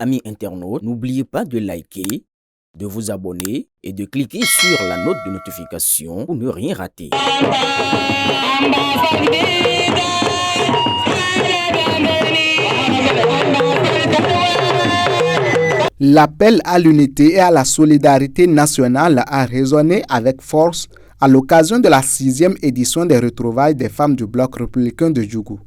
Amis internautes, n'oubliez pas de liker, de vous abonner et de cliquer sur la note de notification pour ne rien rater. L'appel à l'unité et à la solidarité nationale a résonné avec force à l'occasion de la 6e édition des retrouvailles des femmes du bloc républicain de Djougou.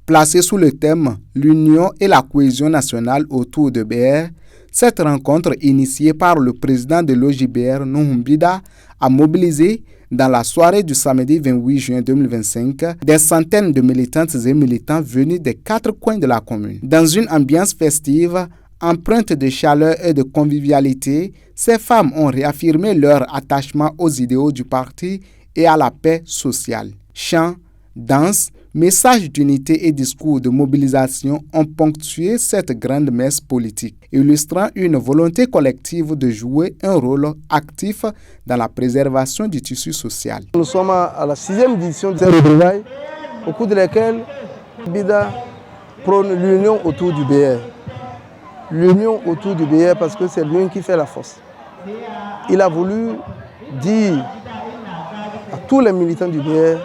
Placée sous le thème « L'union et la cohésion nationale autour de BR », cette rencontre initiée par le président de l'OJBR, Nuhum Bida, a mobilisé dans la soirée du samedi 28 juin 2025 des centaines de militantes et militants venus des 4 coins de la commune. Dans une ambiance festive, empreinte de chaleur et de convivialité, ces femmes ont réaffirmé leur attachement aux idéaux du parti et à la paix sociale. Chants, danses, messages d'unité et discours de mobilisation ont ponctué cette grande messe politique, illustrant une volonté collective de jouer un rôle actif dans la préservation du tissu social. Nous sommes à la 6e édition de ces retrouvailles, au cours de laquelle Bida prône l'union autour du BR. L'union autour du BR parce que c'est l'union qui fait la force. Il a voulu dire à tous les militants du BR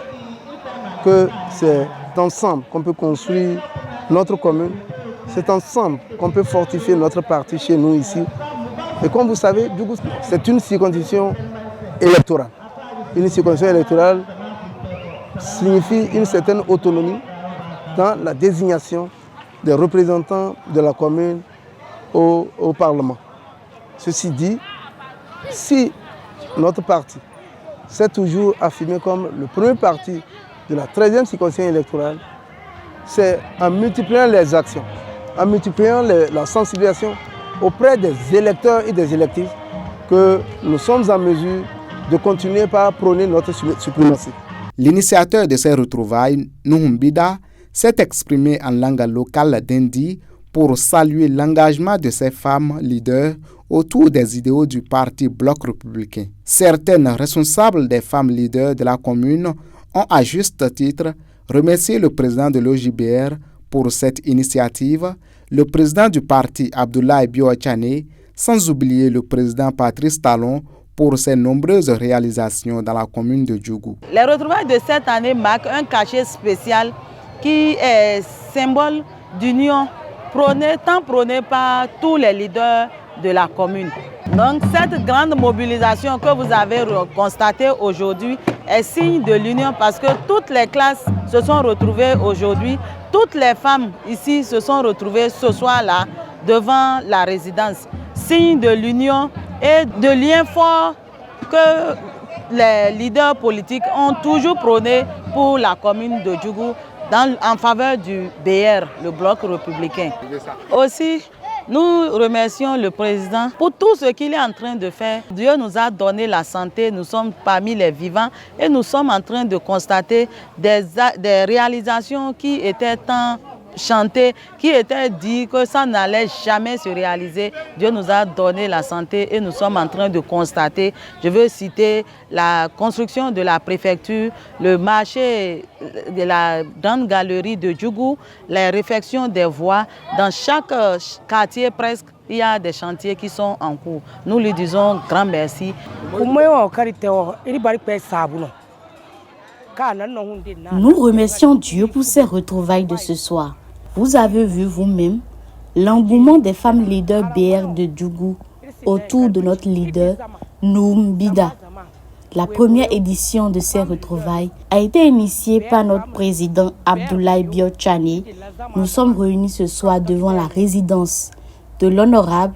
que c'est ensemble qu'on peut construire notre commune, c'est ensemble qu'on peut fortifier notre parti chez nous ici. Et comme vous savez, c'est une circonscription électorale. Une circonscription électorale signifie une certaine autonomie dans la désignation des représentants de la commune au Parlement. Ceci dit, si notre parti s'est toujours affirmé comme le premier parti de la 13e circonscription électorale, c'est en multipliant les actions, en multipliant la sensibilisation auprès des électeurs et des électrices que nous sommes en mesure de continuer par prôner notre suprématie. L'initiateur de ces retrouvailles, Nuhum Bida, s'est exprimé en langue locale d'Indi pour saluer l'engagement de ces femmes leaders autour des idéaux du parti Bloc républicain. Certaines responsables des femmes leaders de la commune ont à juste titre remercié le président de l'OJBR pour cette initiative, le président du parti Abdoulaye Bio-Tchane, sans oublier le président Patrice Talon pour ses nombreuses réalisations dans la commune de Djougou. Les retrouvailles de cette année marquent un cachet spécial qui est symbole d'union tant prôné par tous les leaders de la commune. Donc cette grande mobilisation que vous avez constatée aujourd'hui est signe de l'union parce que toutes les classes se sont retrouvées aujourd'hui, toutes les femmes ici se sont retrouvées ce soir-là devant la résidence. Signe de l'union et de lien fort que les leaders politiques ont toujours prôné pour la commune de Djougou en faveur du BR, le bloc républicain. Aussi, nous remercions le président pour tout ce qu'il est en train de faire. Dieu nous a donné la santé, nous sommes parmi les vivants et nous sommes en train de constater des réalisations qui étaient tant chantées, qui étaient dit que ça n'allait jamais se réaliser. Dieu nous a donné la santé et nous sommes en train de constater. Je veux citer la construction de la préfecture, le marché de la grande galerie de Djougou, la réfection des voies. Dans chaque quartier presque, il y a des chantiers qui sont en cours. Nous lui disons grand merci. Nous remercions Dieu pour ces retrouvailles de ce soir. Vous avez vu vous-même l'engouement des femmes leaders BR de Djougou autour de notre leader Nuhum Bida. La première édition de ces retrouvailles a été initiée par notre président Abdoulaye Bio-Tchane. Nous sommes réunis ce soir devant la résidence de l'honorable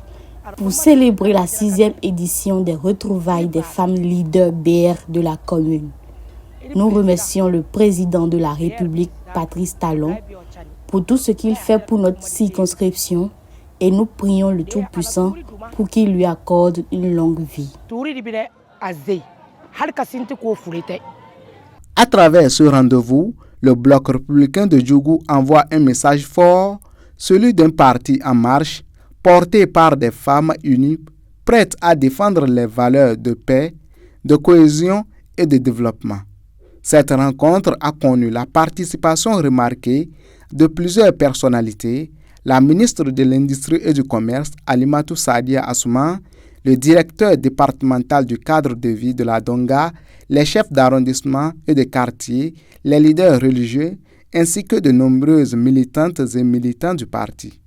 pour célébrer la 6e édition des retrouvailles des femmes leaders BR de la commune. Nous remercions le président de la République, Patrice Talon, pour tout ce qu'il fait pour notre circonscription et nous prions le Tout-Puissant pour qu'il lui accorde une longue vie. À travers ce rendez-vous, le bloc républicain de Djougou envoie un message fort, celui d'un parti en marche, porté par des femmes unies, prêtes à défendre les valeurs de paix, de cohésion et de développement. Cette rencontre a connu la participation remarquée de plusieurs personnalités, la ministre de l'Industrie et du Commerce, Alimatou Sadia Assouman, le directeur départemental du cadre de vie de la Donga, les chefs d'arrondissement et de quartier, les leaders religieux, ainsi que de nombreuses militantes et militants du parti.